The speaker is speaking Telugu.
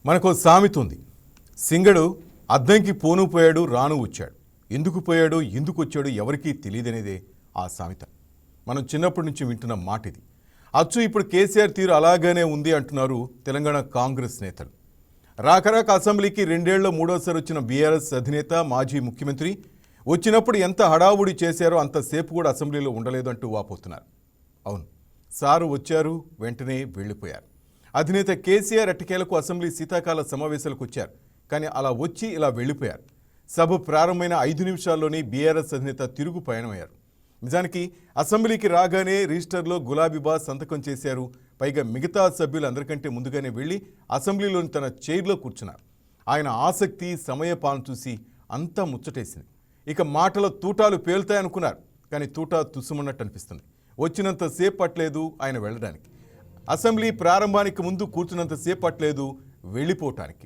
మనకు సామెత ఉంది. సింగడు అద్దంకి పోను పోయాడు రాను వచ్చాడు. ఎందుకు పోయాడు ఎందుకు వచ్చాడు ఎవరికీ తెలియదనేదే ఆ సామెత. మనం చిన్నప్పటి నుంచి వింటున్న మాట ఇది. అచ్చు ఇప్పుడు కేసీఆర్ తీరు అలాగానే ఉంది అంటున్నారు తెలంగాణ కాంగ్రెస్ నేతలు. రాకరాక అసెంబ్లీకి రెండేళ్ల మూడోసారి వచ్చిన బీఆర్ఎస్ అధినేత మాజీ ముఖ్యమంత్రి వచ్చినప్పుడు ఎంత హడావుడి చేశారో అంతసేపు కూడా అసెంబ్లీలో ఉండలేదు అంటూ వాపోతున్నారు. అవును, సారు వచ్చారు, వెంటనే వెళ్ళిపోయారు. అధినేత కేసీఆర్ ఎట్టకేలకు అసెంబ్లీ శీతాకాల సమావేశాలకు వచ్చారు. కానీ అలా వచ్చి ఇలా వెళ్ళిపోయారు. సభ ప్రారంభమైన 5 నిమిషాల్లోనే బీఆర్ఎస్ అధినేత తిరుగు పయనమయ్యారు. నిజానికి అసెంబ్లీకి రాగానే రిజిస్టర్లో గులాబీబాస్ సంతకం చేశారు. పైగా మిగతా సభ్యులు అందరికంటే ముందుగానే వెళ్ళి అసెంబ్లీలోని తన చైర్లో కూర్చున్నారు. ఆయన ఆసక్తి సమయపాలన చూసి అంతా ముచ్చటేసింది. ఇక మాటల తూటాలు పేలుతాయనుకున్నారు. కానీ తూటా తుస్సుమన్నట్టు అనిపిస్తుంది. వచ్చినంతసేపు పట్టలేదు ఆయన వెళ్ళడానికి. అసెంబ్లీ ప్రారంభానికి ముందు కూర్చున్నంతసేపు పట్టలేదు వెళ్ళిపోవటానికి.